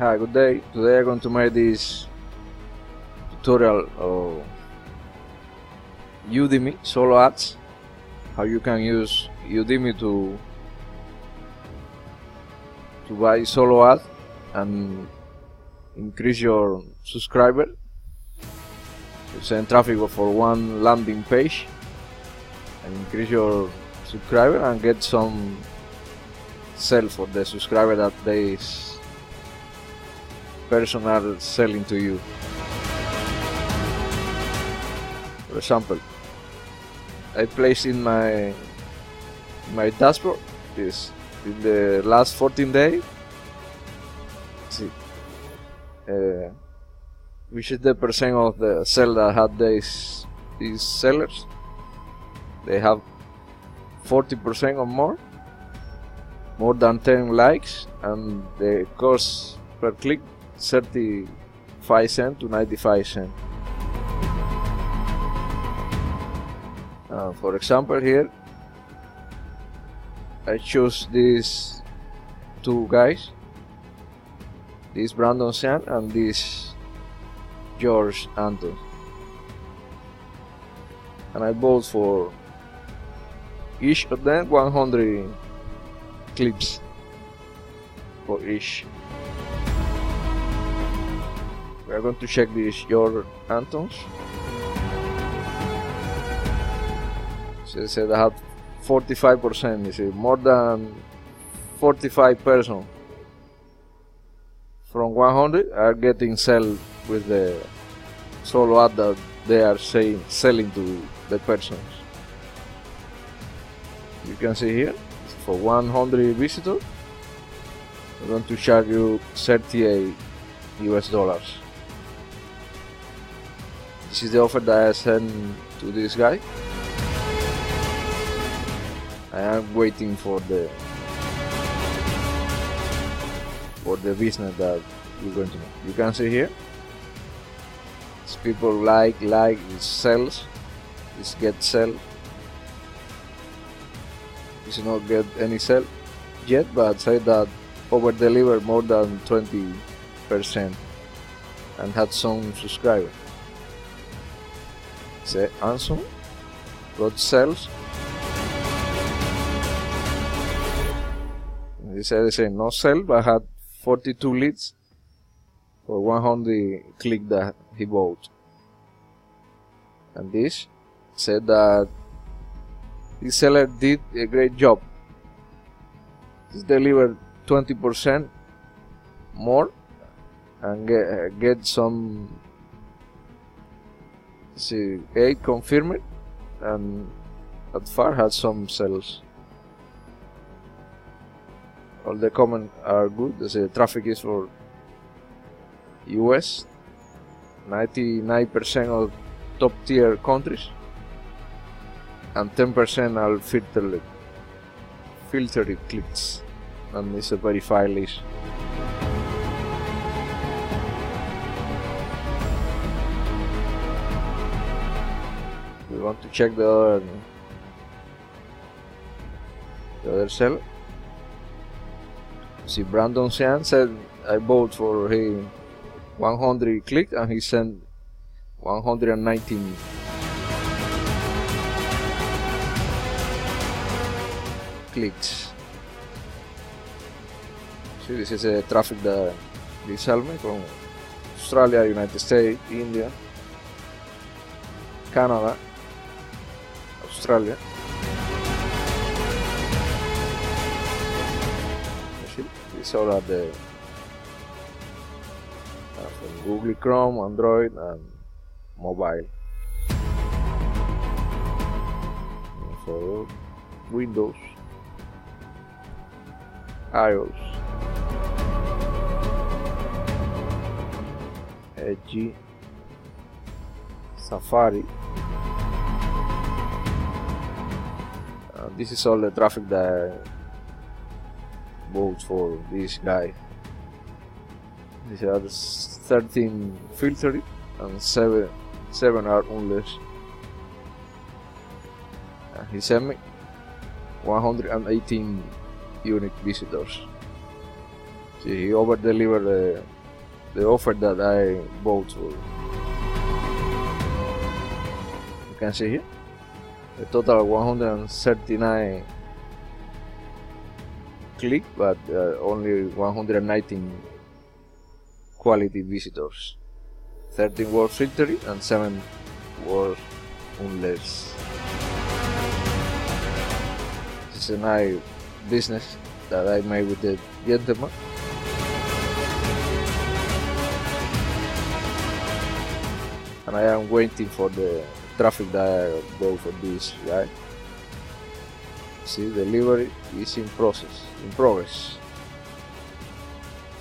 Hi, good day. Today I'm going to make this tutorial of Udimi solo ads. How you can use Udimi to buy solo ads and increase your subscriber. You send traffic for one landing page and increase your subscriber and get some sell for the subscriber that they person are selling to you. For example, I placed in my dashboard this in the last 14 days. See, which is the percent of the sell that had these sellers. They have 40% or more than 10 likes, and the cost per click 35 cents to 95 cents. For example, here I choose these two guys, this Brandon Sean and this George Anton, and I bought for each of them 100 clips for each. We are going to check these George Antons. So they said I had 45%, you see, more than 45 persons from 100 are getting sell with the solo ad that they are selling to the persons. You can see here, for 100 visitors, we're going to charge you $38 US. This is the offer that I sent to this guy. I am waiting for the business that we're going to make. You can see here, it's people like, it sells, it's get sell. It's not get any sell yet, but say that over deliver more than 20% and had some subscribers. Say answer, got sales. They say the same, no sell, but had 42 leads for 100 click that he bought. And this said that this seller did a great job. He delivered 20% more and get some 8 confirmed, and at far had some sales. All the comments are good. The traffic is for US, 99% of top tier countries, and 10% are filtered clicks, and it's a verified list. We want to check the other seller. See, Brandon Sean said I bought for him 100 clicks and he sent 119 clicks. See, this is a traffic that they sell me from Australia, United States, India, Canada, Australia. These all are the from Google Chrome, Android, and mobile. And for Windows, iOS, Edge, Safari. This is all the traffic that I bought for this guy. These are 13 filtered and 7 are unless. He sent me 118 unique visitors. See, he over delivered the offer that I bought for. You can see here the total 139 click, but only 119 quality visitors. 13 were filtered and 7 were unless. This is a nice business that I made with the gentleman. And I am waiting for the traffic that I bought for this guy. See, delivery is in progress.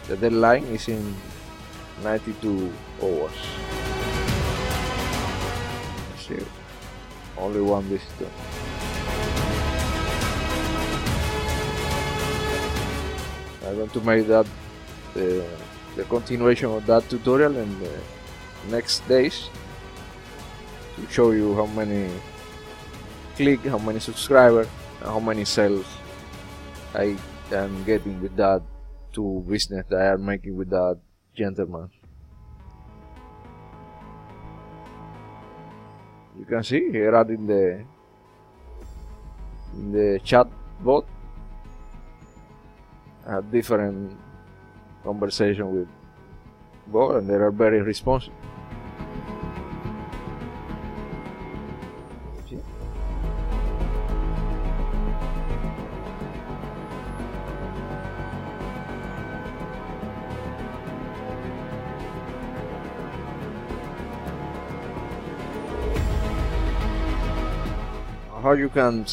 The deadline is in 92 hours. See, only one visitor. I'm going to make that the continuation of that tutorial in the next days to show you how many click, how many subscribers, and how many sales I am getting with that two business that I am making with that gentleman. You can see here adding the chat bot. I have different conversation with both, and they are very responsive. How you can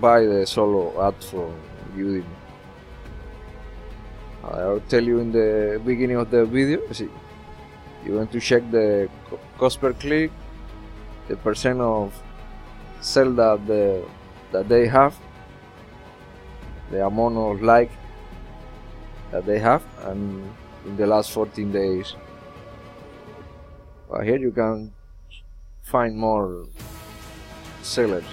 buy the solo ad from Udimi? I'll tell you in the beginning of the video. See, you want to check the cost per click, the percent of sell that they have, the amount of like that they have, and in the last 14 days. Here you can find more sellers.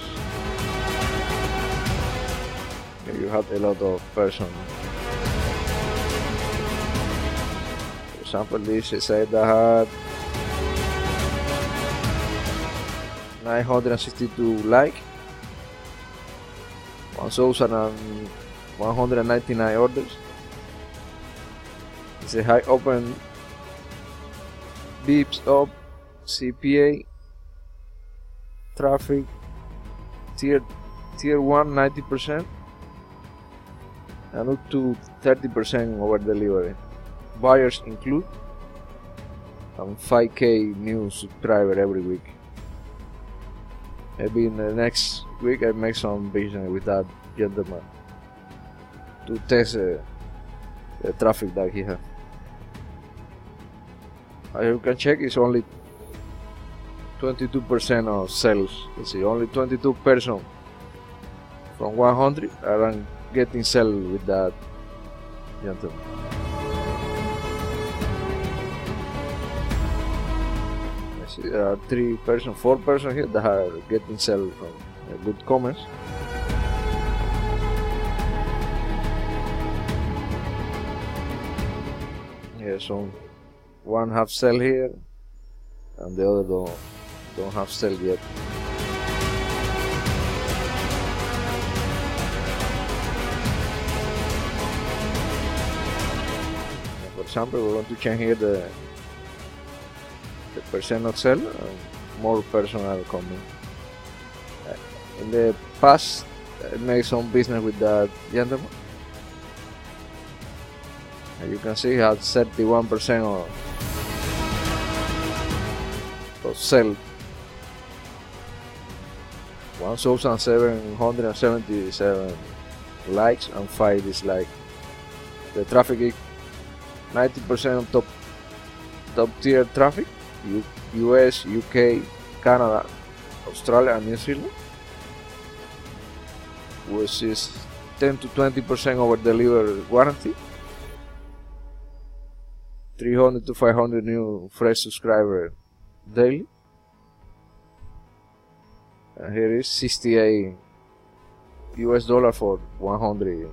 Here you have a lot of persons. For example, this site that had 962 likes, 1,199 orders. It's a high open beeps up CPA traffic tier 1 90% and up to 30% over delivery. Buyers include and 5k new subscriber every week. Maybe in the next week I make some business with that gentleman to test the traffic that he has. As you can check, it's only 22% of sales. You see, only 22 persons from 100 are getting sell with that gentleman. I see there are 4 persons here that are getting sell from good comments. Yeah, so one have sell here and the other don't have sell yet. For example, we're going to change here the percent of sell, and more personal coming. In the past, I made some business with that gentleman. And you can see he had 31% of sell. 1,777 likes and 5 dislikes. The traffic is 90% of top tier traffic. US, UK, Canada, Australia and New Zealand, which is 10 to 20% over delivery warranty. 300 to 500 new fresh subscribers daily. And here is $68 US for 100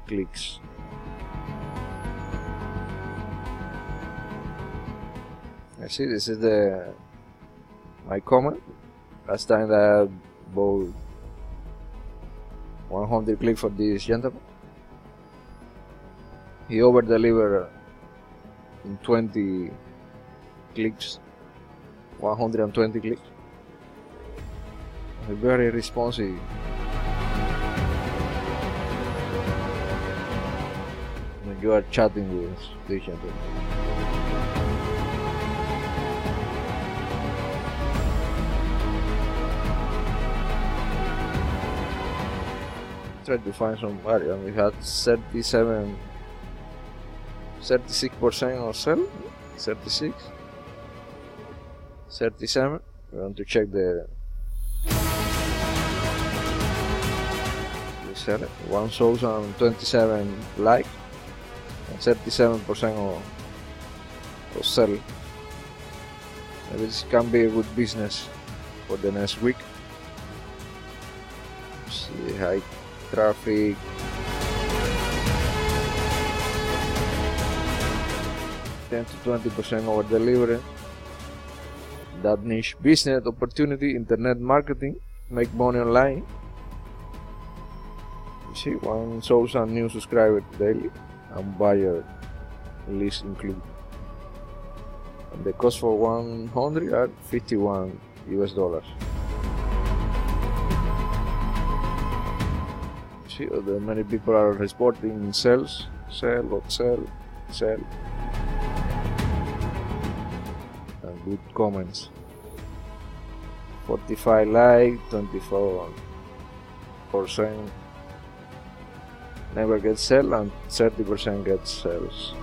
clicks. I see this is my comment. Last time that I bought 100 clicks for this gentleman. He over delivered in 20 clicks, 120 clicks. Very responsive. When you are chatting with this gentleman. Try to find some value, and we had 36% of sell, 36, 37. We want to check the sell it. 1,027 likes and 37% of sell. Maybe this can be a good business for the next week. See high traffic. $10 to 20% over delivery. That niche business opportunity, internet marketing, make money online. You see, 1,000 new subscribers daily and buyer list included. And the cost for 100 are $51 US. See, many people are reporting sales, sell, and good comments. 45 likes, 24% never get sell, and 30% get sales.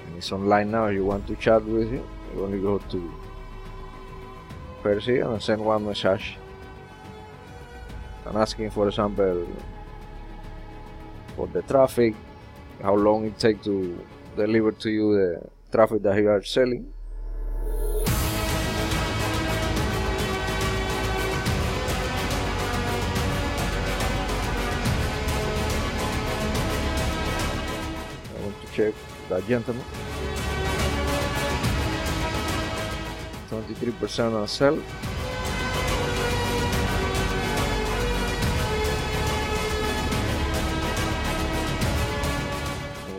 And it's online now. You want to chat with him, you only go to Percy and send one message. And asking, for example, for the traffic, how long it takes to deliver to you the traffic that you are selling. I want to check that gentleman. 23% on sell.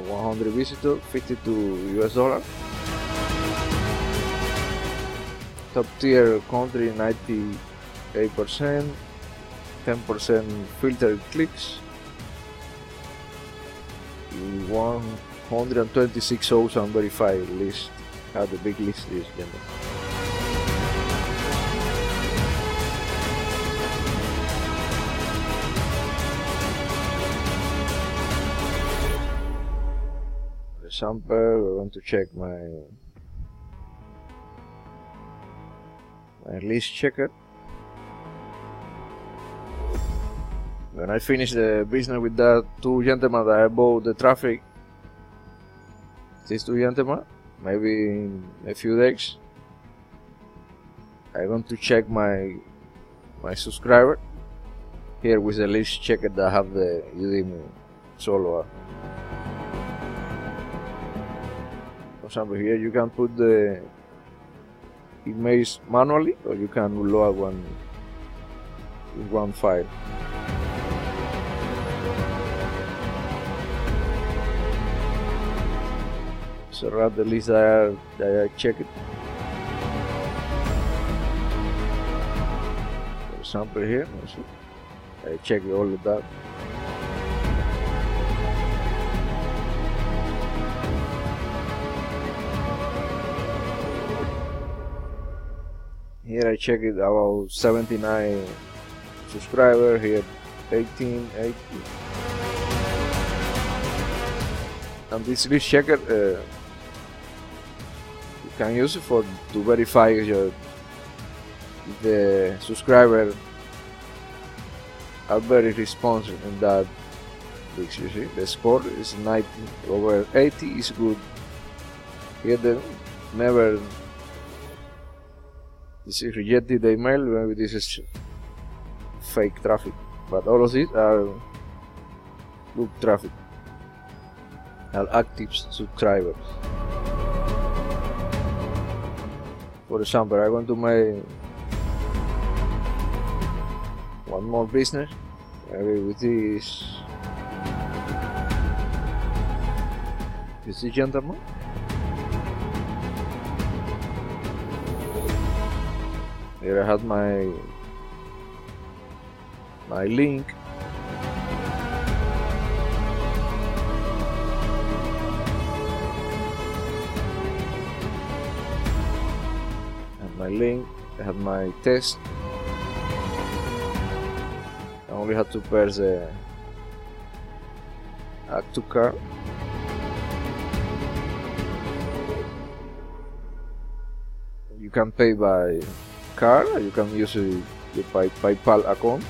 100 visitors, $52 US. Top tier country, 98%, 10% filtered clicks, 126,000 verified list. Had a big list this gentleman. Example, we want to check my list checker. When I finish the business with that two gentlemen that I bought the traffic, these two gentlemen, maybe in a few days, I'm going to check my subscriber here with the list checker that have the Udimi solo. For example, here you can put the emails manually, or you can load one in one file. So around the list that I checked. For example, here, I check all of that. Here I check it about 79 subscribers, here 18. And this list checker, you can use it to verify the subscriber are very responsive in that list. You see, the score is 90 over 80 is good. Here they never. This is rejected email, maybe this is fake traffic, but all of these are good traffic, are active subscribers. For example, I'm going to make one more business, maybe with this gentleman. Here I have my link. I have my test. I only have to press the add to cart. You can pay by card, or you can use your PayPal account.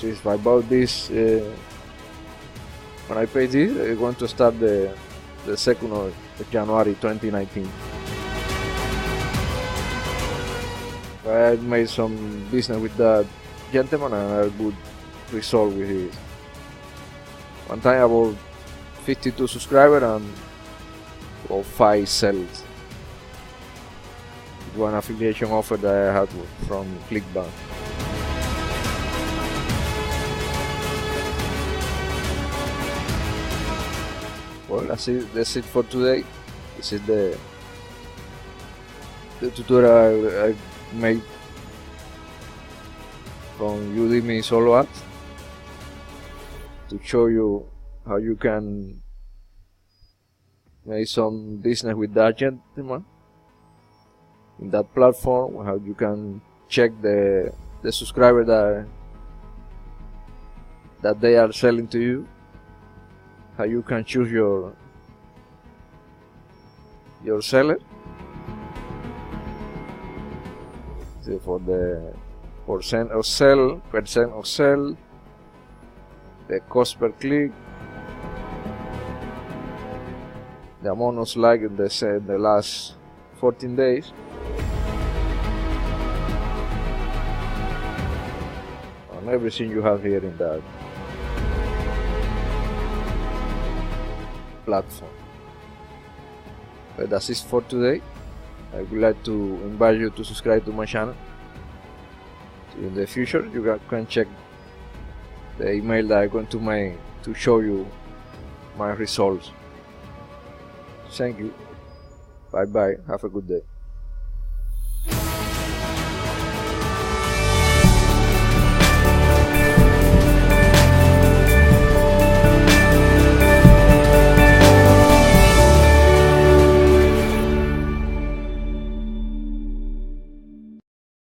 If I bought this, when I pay this, I'm going to start the 2nd of January 2019. I made some business with that gentleman and I would resolve with it. One time I bought 52 subscribers and 5 sales. One affiliation offer that I had from ClickBank. Well, that's it for today. This is the tutorial I made from Udimi solo ads to show you how you can make some business with that gentleman in that platform, how you can check the subscriber that they are selling to you, how you can choose your seller. So for the percent of sell, the cost per click, the amount of likes in the last 14 days, and everything you have here in that platform. But that's it for today. I would like to invite you to subscribe to my channel. In the future, you can check the email that I'm going to make to show you my results. Thank you. Bye bye. Have a good day.